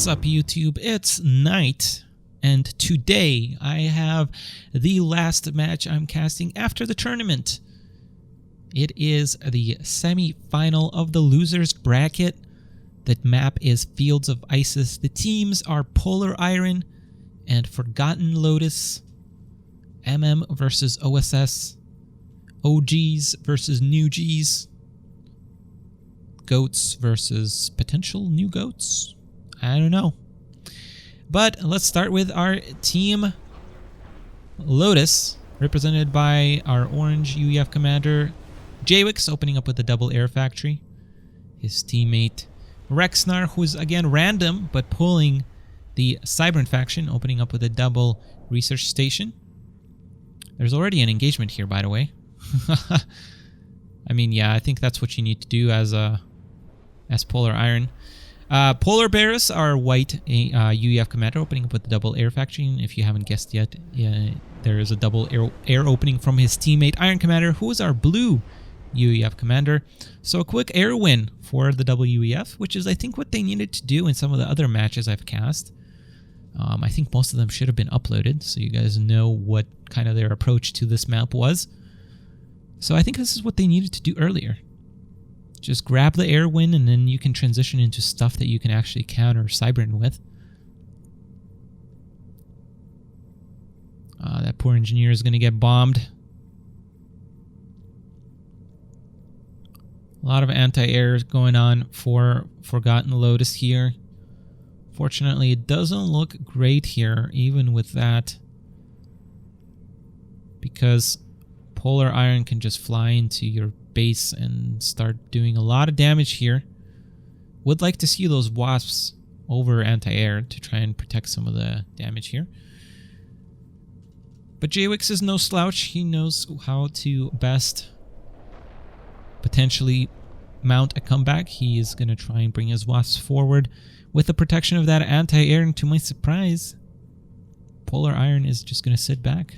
What's up, YouTube? It's Nite, and today I have the last match I'm casting after the tournament. It is the semi-final of the losers bracket. The map is Fields of Isis. The teams are Polar Iron and Forgotten Lotus, versus OSS, OGs versus New Gs, Goats versus potential new Goats. I don't know. But let's start with our team Lotus, represented by our orange UEF commander Jawix, opening up with a double air factory. His teammate Rexnar, who's again random but pulling the Serpent faction, opening up with a double research station. There's already an engagement here, by the way. I mean, yeah, I think that's what you need to do as Polar Iron. Polar Bears are white UEF commander, opening up with the double air factory. And if you haven't guessed yet, there is a double air opening from his teammate Iron Commander, who is our blue UEF commander. So a quick air win for the double UEF, which is I think what they needed to do in some of the other matches I've cast. I think most of them should have been uploaded, so you guys know what kind of their approach to this map was. So I think this is what they needed to do earlier. Just grab the air win, and then you can transition into stuff that you can actually counter Cybern with. That poor engineer is going to get bombed. A lot of anti-air going on for Forgotten Lotus here. Fortunately, it doesn't look great here, even with that, because Polar Iron can just fly into your base and start doing a lot of damage here. Would like to see those wasps over anti-air to try and protect some of the damage here. But Jawix is no slouch. He knows how to best potentially mount a comeback. He is going to try and bring his wasps forward with the protection of that anti-air, and to my surprise, Polar Iron is just going to sit back.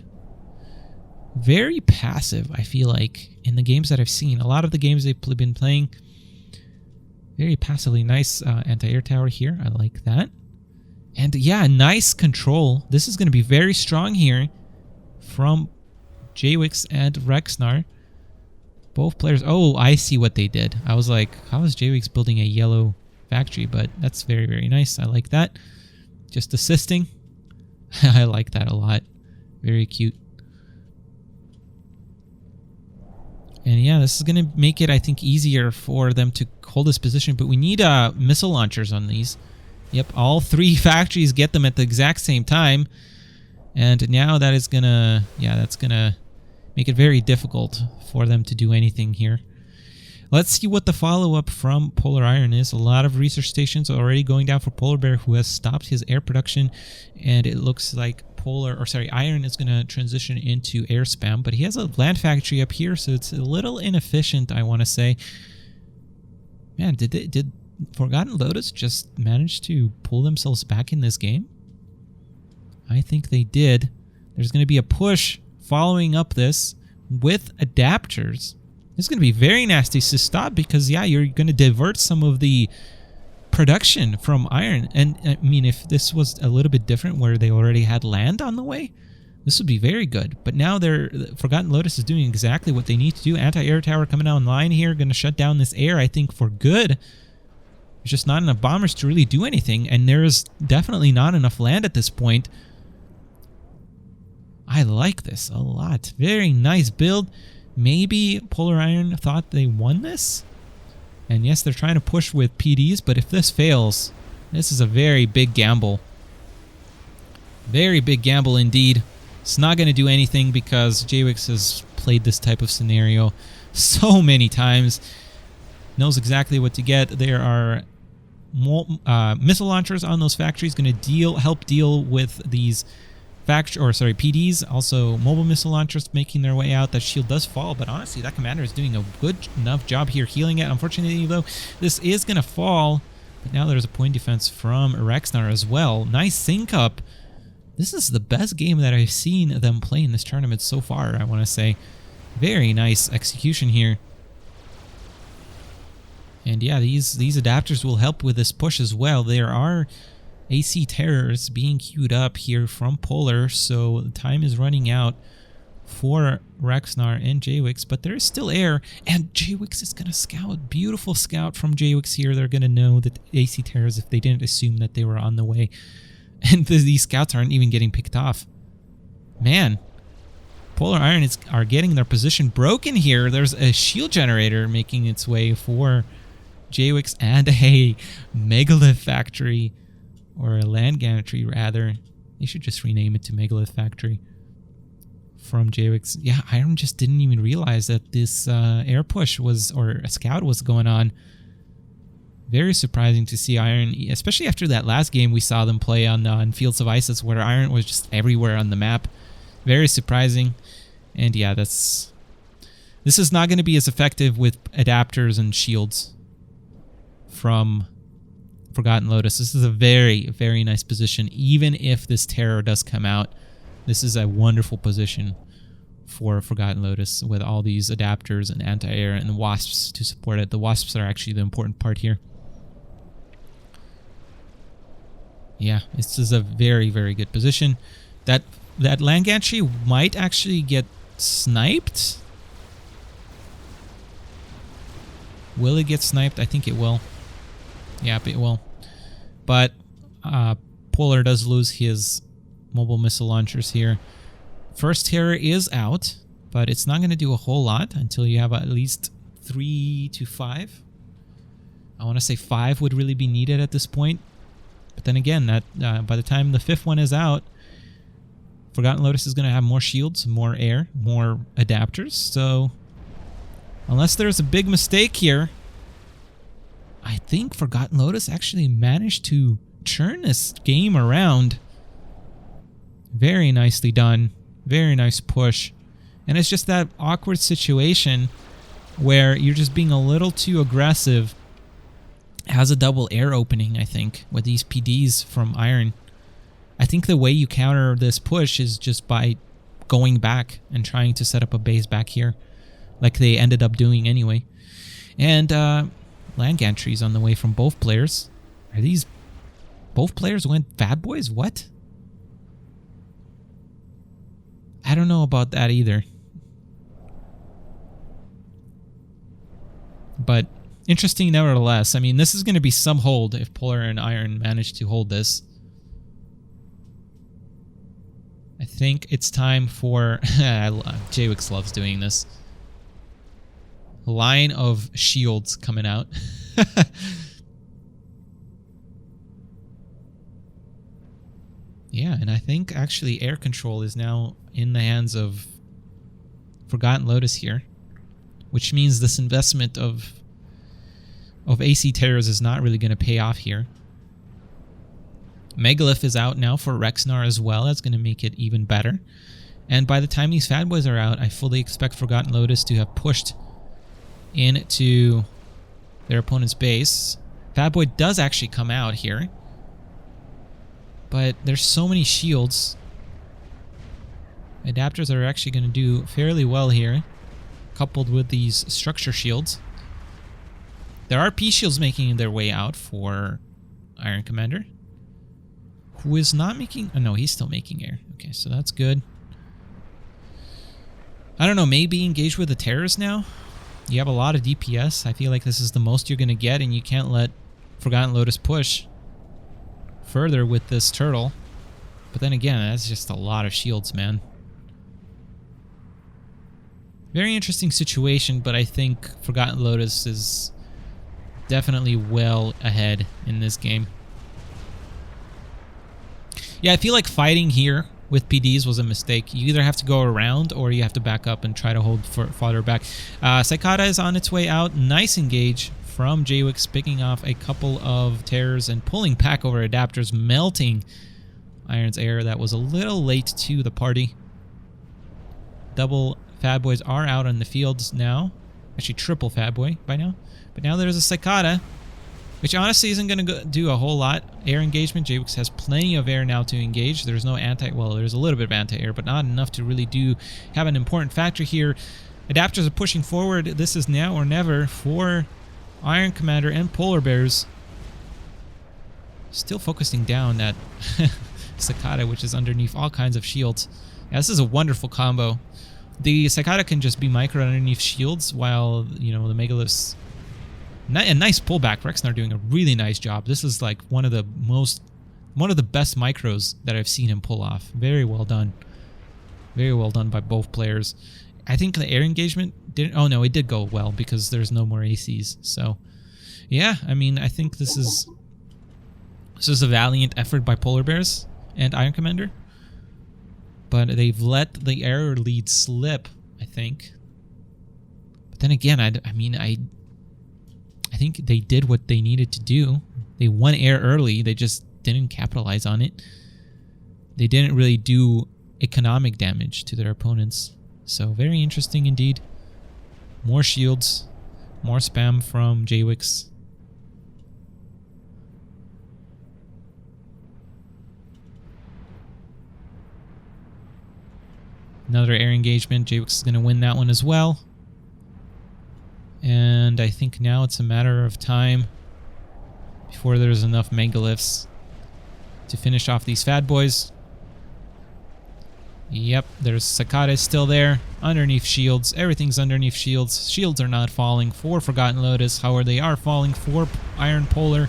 Very passive, I feel like, in the games that I've seen. A lot of the games they've been playing, very passively. Nice anti-air tower here. I like that. And yeah, nice control. This is going to be very strong here from Jawix and Rexnar. Both players. Oh, I see what they did. I was like, how is Jawix building a yellow factory? But that's very, very nice. I like that. Just assisting. I like that a lot. Very cute. And yeah, this is going to make it, I think, easier for them to hold this position. But we need missile launchers on these. Yep, all three factories get them at the exact same time. And now that is going to, yeah, that's going to make it very difficult for them to do anything here. Let's see what the follow-up from Polar Iron is. A lot of research stations are already going down for Polar Bear, who has stopped his air production. And it looks like Iron is going to transition into air spam, but he has a land factory up here, so it's a little inefficient, I want to say. Man, did Forgotten Lotus just manage to pull themselves back in this game? I think they did. There's going to be a push following up this with adapters. This is going to be very nasty to stop because, yeah, you're going to divert some of the production from Iron. And I mean, if this was a little bit different where they already had land on the way, this would be very good. But now Forgotten Lotus is doing exactly what they need to do. Anti-air tower coming online here, going to shut down this air, I think, for good. There's just not enough bombers to really do anything, and there's definitely not enough land at this point. I like this a lot. Very nice build. Maybe Polar Iron thought they won this? And yes, they're trying to push with PDs, but if this fails, this is a very big gamble. Very big gamble indeed. It's not going to do anything because Jawix has played this type of scenario so many times. Knows exactly what to get. There are missile launchers on those factories, going to help deal with these PDs. Also, mobile missile launchers making their way out. That shield does fall, but honestly, that commander is doing a good enough job here healing it. Unfortunately, though, this is going to fall. But now there's a point defense from Rexnar as well. Nice sync up. This is the best game that I've seen them play in this tournament so far, I want to say. Very nice execution here. And yeah, these adapters will help with this push as well. There are AC Terrors being queued up here from Polar, so the time is running out for Rexnar and Jwix, but there is still air, and Jwix is going to scout. Beautiful scout from Jwix here. They're going to know that AC Terrors, if they didn't assume that they were on the way. And these scouts aren't even getting picked off. Man, Polar Iron are getting their position broken here. There's a shield generator making its way for Jwix and a megalith factory, or a land gantry rather. They should just rename it to megalith factory from Jwix. Yeah, Iron just didn't even realize that this air push was, or a scout was going on. Very surprising to see Iron, especially after that last game we saw them play on Fields of Isis, where Iron was just everywhere on the map. Very surprising. And yeah, this is not going to be as effective with adapters and shields from Forgotten Lotus. This is a very, very nice position. Even if this terror does come out, this is a wonderful position for Forgotten Lotus with all these adapters and anti-air and wasps to support it. The wasps are actually the important part here. Yeah, this is a very, very good position. That land gantry might actually get sniped. Will it get sniped? I think it will. Yep, it will. But Polar does lose his mobile missile launchers here. First terror is out, but it's not going to do a whole lot until you have at least 3 to 5. I want to say 5 would really be needed at this point. But then again, that by the time the 5th one is out, Forgotten Lotus is going to have more shields, more air, more adapters. So unless there's a big mistake here, I think Forgotten Lotus actually managed to turn this game around. Very nicely done. Very nice push. And it's just that awkward situation where you're just being a little too aggressive. It has a double air opening, I think, with these PDs from Iron. I think the way you counter this push is just by going back and trying to set up a base back here, like they ended up doing anyway. And land gantries on the way from both players. Are these... both players went Fat Boys? What? I don't know about that either. But interesting nevertheless. I mean, this is going to be some hold if Polar and Iron manage to hold this. I think it's time for... Jwix loves doing this. Line of shields coming out. Yeah, and I think actually air control is now in the hands of Forgotten Lotus here, which means this investment of AC Terrors is not really going to pay off here. Megalith is out now for Rexnar as well. That's going to make it even better. And by the time these Fat Boys are out, I fully expect Forgotten Lotus to have pushed into their opponent's base. Fat Boy does actually come out here, but there's so many shields. Adapters are actually going to do fairly well here, coupled with these structure shields. There are P shields making their way out for Iron Commander, who is not making... oh no, he's still making air. Okay, so that's good. I don't know, maybe engage with the terrorists now? You have a lot of DPS. I feel like this is the most you're going to get, and you can't let Forgotten Lotus push further with this turtle. But then again, that's just a lot of shields, man. Very interesting situation, but I think Forgotten Lotus is definitely well ahead in this game. Yeah, I feel like fighting here with PDs was a mistake. You either have to go around or you have to back up and try to hold farther back. Cicada is on its way out. Nice engage from Jwix, picking off a couple of terrors and pulling back over adapters, melting Iron's air. That was a little late to the party. Double Fat Boys are out on the fields now. Actually, triple Fat Boy by now. But now there's a Cicada, which honestly isn't going to do a whole lot. Air engagement. Jwix has plenty of air now to engage. There's no anti... well, there's a little bit of anti-air, but not enough to really have an important factor here. Adapters are pushing forward. This is now or never for Iron Commander and Polar Bears. Still focusing down that Cicada, which is underneath all kinds of shields. Yeah, this is a wonderful combo. The Cicada can just be micro underneath shields while, you know, the Megaliths... A nice pullback. Rexnar doing a really nice job. This is like one of the best micros that I've seen him pull off. Very well done. Very well done by both players. I think the air engagement didn't... Oh, no, it did go well because there's no more ACs. So, yeah, I mean, I think this is a valiant effort by Polar Bears and Iron Commander. But they've let the air lead slip, I think. But then again, I think they did what they needed to do. They won air early. They just didn't capitalize on it. They didn't really do economic damage to their opponents. So very interesting indeed. More shields. More spam from Jwix. Another air engagement. Jwix is going to win that one as well. And I think now it's a matter of time before there's enough Megaliths to finish off these fat boys. Yep, there's Cicada still there. Underneath shields. Everything's underneath shields. Shields are not falling for Forgotten Lotus. However, they are falling for Iron Polar.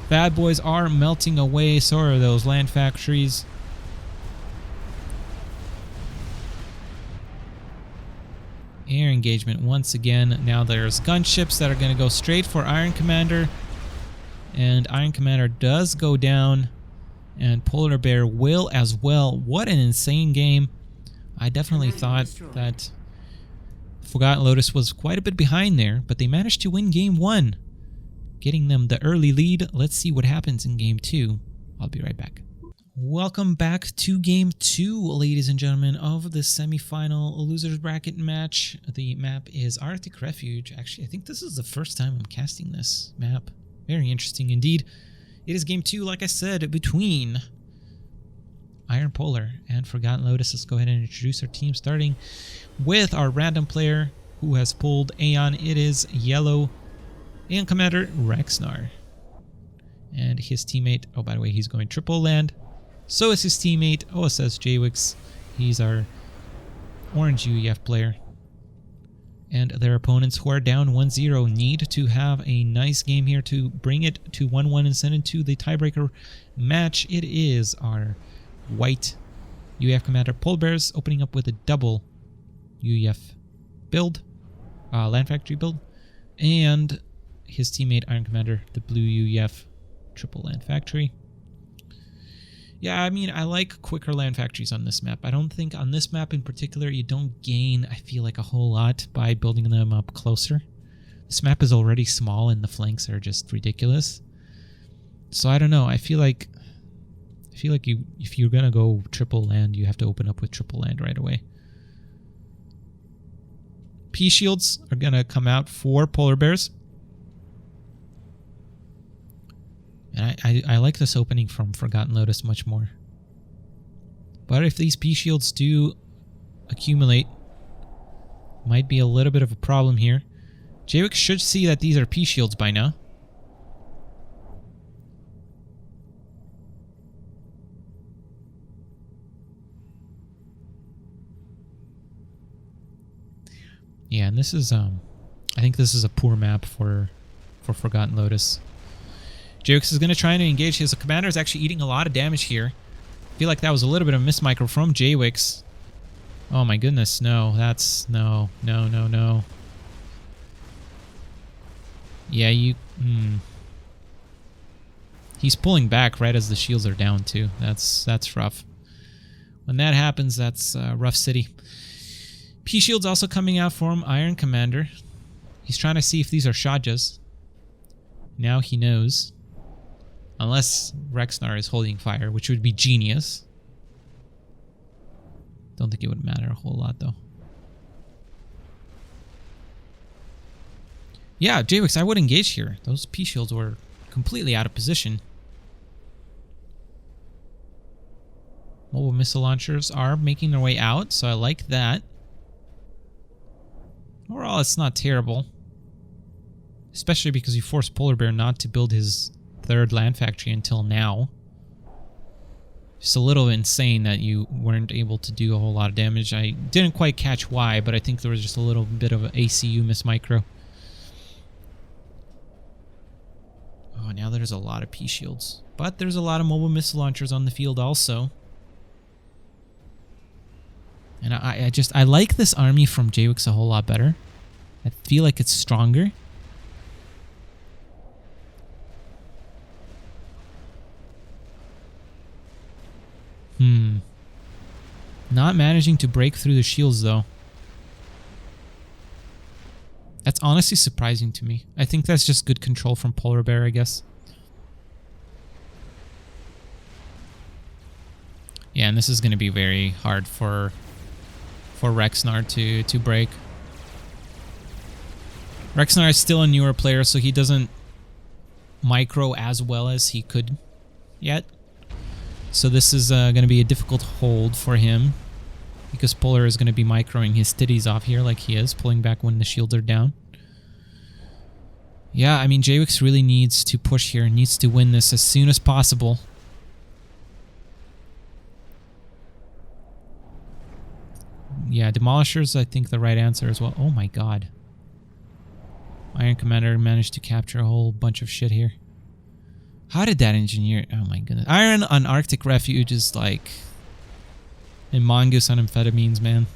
Bad boys are melting away. So are those land factories. Air engagement once again. Now there's gunships that are going to go straight for Iron Commander. And Iron Commander does go down. And Polar Bear will as well. What an insane game. I definitely thought that Forgotten Lotus was quite a bit behind there. But they managed to win game 1. Getting them the early lead. Let's see what happens in game 2. I'll be right back. Welcome back to game 2, ladies and gentlemen, of the semifinal losers bracket match. The map is Arctic Refuge. Actually, I think this is the first time I'm casting this map. Very interesting indeed. It is game 2, like I said, between Iron Polar and Forgotten Lotus. Let's go ahead and introduce our team, starting with our random player who has pulled Aeon. It is Yellow and Commander Rexnar. And his teammate, oh, by the way, he's going triple land. So is his teammate, OSS Jwix. He's our orange UEF player. And their opponents, who are down 1-0, need to have a nice game here to bring it to 1-1 and send it to the tiebreaker match. It is our white UEF commander Polar Bears opening up with a double UEF build, land factory build, and his teammate Iron Commander, the blue UEF triple land factory. Yeah, I mean, I like quicker land factories on this map. I don't think on this map in particular you don't gain, I feel like, a whole lot by building them up closer. This map is already small and the flanks are just ridiculous. So I don't know. I feel like if you're gonna go triple land, you have to open up with triple land right away. P shields are gonna come out for Polar Bears. And I like this opening from Forgotten Lotus much more. But if these P shields do accumulate, might be a little bit of a problem here. Jwix should see that these are P shields by now. Yeah, and this is I think this is a poor map for Forgotten Lotus. Jwix is going to try and engage. His commander is actually eating a lot of damage here. I feel like that was a little bit of a miss micro from Jwix. Oh my goodness, no. That's... No. Yeah, you... He's pulling back right as the shields are down too. That's rough. When that happens, that's rough city. P shields also coming out from Iron Commander. He's trying to see if these are Shajas. Now he knows. Unless Rexnar is holding fire, which would be genius. Don't think it would matter a whole lot, though. Yeah, Jwix, I would engage here. Those P shields were completely out of position. Mobile missile launchers are making their way out, so I like that. Overall, it's not terrible. Especially because you force Polar Bear not to build his third land factory until now. Just a little insane that you weren't able to do a whole lot of damage. I didn't quite catch why, but I think there was just a little bit of an ACU miss micro. Oh, now there's a lot of P-shields. But there's a lot of mobile missile launchers on the field also. And I like this army from JWIX a whole lot better. I feel like it's stronger. Not managing to break through the shields, though. That's honestly surprising to me. I think that's just good control from Polar Bear, I guess. Yeah, and this is going to be very hard for Rexnar to break. Rexnar is still a newer player, so he doesn't micro as well as he could yet. So this is going to be a difficult hold for him, because Polar is going to be microing his titties off here like he is, pulling back when the shields are down. Yeah, I mean, JWIX really needs to push here, needs to win this as soon as possible. Yeah, Demolishers, I think the right answer as well. Oh my god. Iron Commander managed to capture a whole bunch of shit here. How did that engineer... Oh my goodness. Iron on Arctic Refuge is like... a mongoose on amphetamines, man.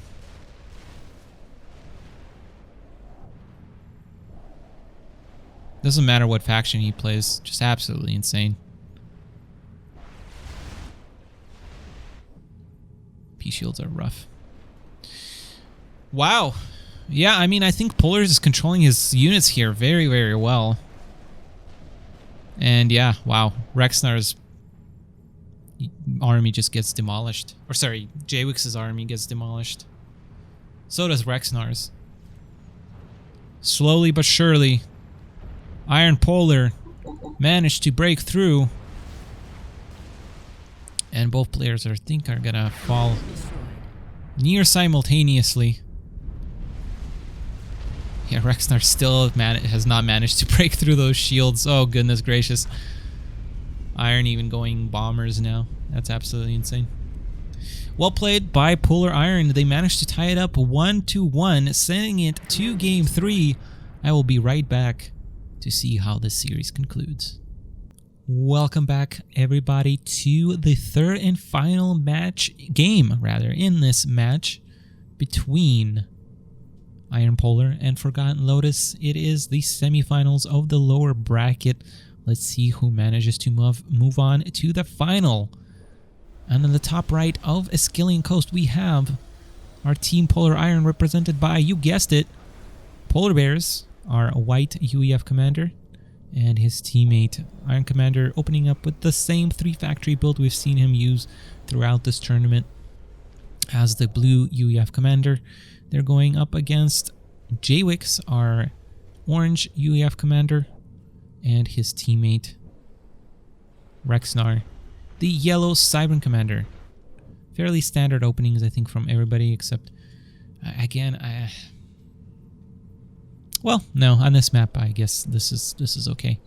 Doesn't matter what faction he plays. Just absolutely insane. P-shields are rough. Wow. Yeah, I mean, I think Polar is controlling his units here very, very well. And yeah, wow. Rexnar's army just gets demolished. Or sorry, JWIX's army gets demolished. So does Rexnar's. Slowly but surely, Iron Polar managed to break through. And both players, I think, are gonna fall near simultaneously. Yeah, Rexnar still has not managed to break through those shields. Oh, goodness gracious. Iron even going bombers now. That's absolutely insane. Well played by Polar Iron. They managed to tie it up 1-1, sending it to Game 3. I will be right back to see how this series concludes. Welcome back, everybody, to the third and final game in this match between Iron Polar and Forgotten Lotus. It is the semifinals of the lower bracket. Let's see who manages to move on to the final. And in the top right of Iskellian Coast, we have our team Polar Iron, represented by, you guessed it, Polar Bears, our white UEF commander, and his teammate Iron Commander, opening up with the same 3-factory build we've seen him use throughout this tournament as the blue UEF commander. They're going up against JWIX, our orange UEF commander, and his teammate Rexnar, the yellow Cybern commander. Fairly standard openings, I think, from everybody, except well, no, on this map, I guess this is okay.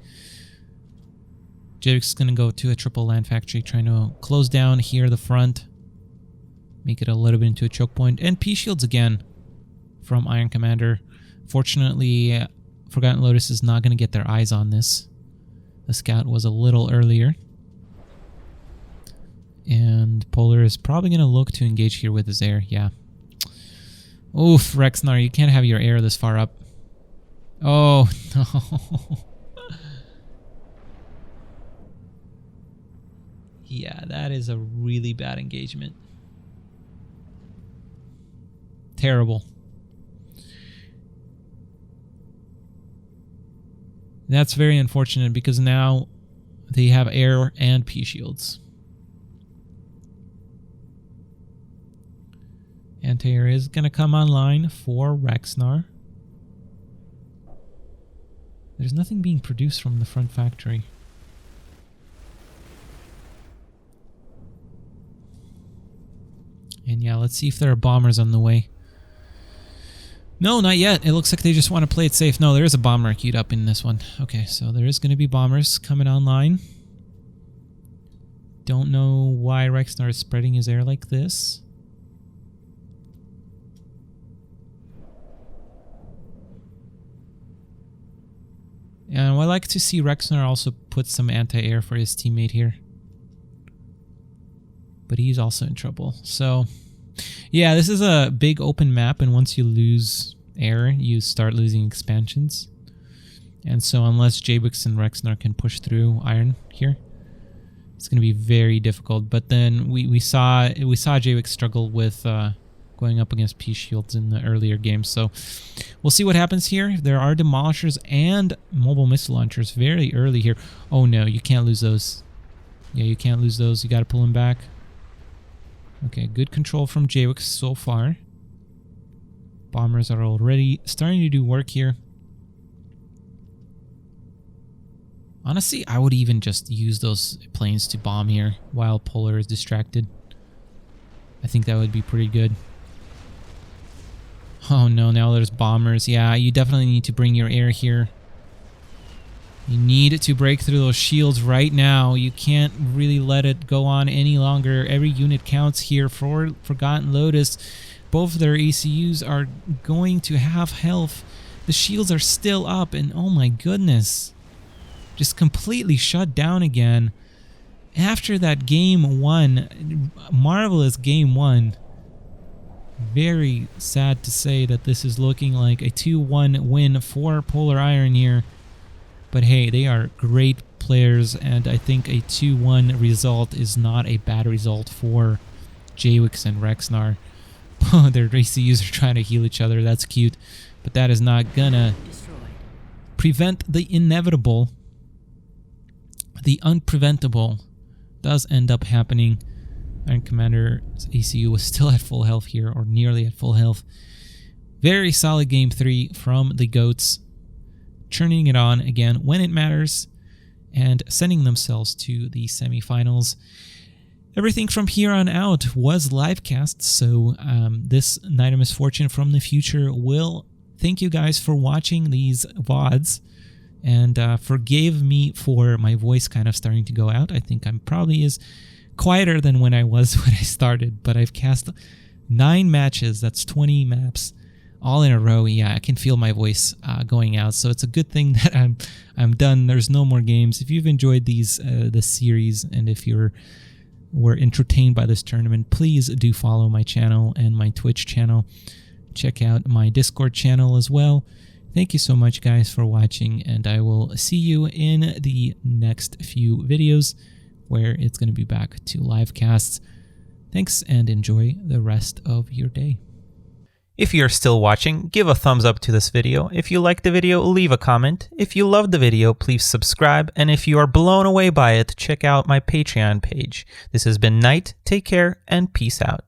JWIX is going to go to a triple land factory, trying to close down here the front, make it a little bit into a choke point, and P-shields again from Iron Commander. Fortunately, Forgotten Lotus is not going to get their eyes on this. The scout was a little earlier. And Polar is probably going to look to engage here with his air, yeah. Oof, Rexnar, you can't have your air this far up. Oh, no. Yeah, that is a really bad engagement. Terrible. That's very unfortunate, because now they have air and P-shields. Anti-air is going to come online for Rexnar. There's nothing being produced from the front factory. And yeah, let's see if there are bombers on the way. No, not yet. It looks like they just want to play it safe. No, there is a bomber queued up in this one. Okay, so there is going to be bombers coming online. Don't know why Rexnar is spreading his air like this. And I like to see Rexnar also put some anti-air for his teammate here. But he's also in trouble. So, yeah, this is a big open map, and once you lose air, you start losing expansions. And so unless Jabix and Rexnar can push through iron here, it's going to be very difficult. But then we saw Jabix struggle with going up against P shields in the earlier games. So we'll see what happens here. There are demolishers and mobile missile launchers very early here. Oh no, you can't lose those. Yeah, you can't lose those. You got to pull them back. Okay, good control from Jabix so far. Bombers are already starting to do work here. Honestly, I would even just use those planes to bomb here while Polar is distracted. I think that would be pretty good. Oh no, now there's bombers. Yeah, you definitely need to bring your air here. You need to break through those shields right now. You can't really let it go on any longer. Every unit counts here for Forgotten Lotus. Both of their ECUs are going to have health. The shields are still up, and oh my goodness. Just completely shut down again. After that game one, marvelous game one. Very sad to say that this is looking like a 2-1 win for Polar Iron here. But hey, they are great players, and I think a 2-1 result is not a bad result for Jawix and Rexnar. Their ECUs are trying to heal each other. That's cute. But that is not gonna prevent the inevitable. The unpreventable does end up happening. Iron Commander's ECU was still at full health here, or nearly at full health. Very solid game 3 from the GOATs. Churning it on again when it matters and sending themselves to the semifinals. Everything from here on out was live cast, so this Night of Misfortune from the future will thank you guys for watching these VODs, and forgive me for my voice kind of starting to go out. I think I'm probably is quieter than when I was when I started, but I've cast 9 matches, that's 20 maps, all in a row. Yeah, I can feel my voice going out, so it's a good thing that I'm done. There's no more games. If you've enjoyed this series, and if were entertained by this tournament, please do follow my channel and my Twitch channel. Check out my Discord channel as well. Thank you so much, guys, for watching, and I will see you in the next few videos where it's going to be back to live casts. Thanks, and enjoy the rest of your day. If you're still watching, give a thumbs up to this video. If you liked the video, leave a comment. If you loved the video, please subscribe. And if you are blown away by it, check out my Patreon page. This has been Nite. Take care and peace out.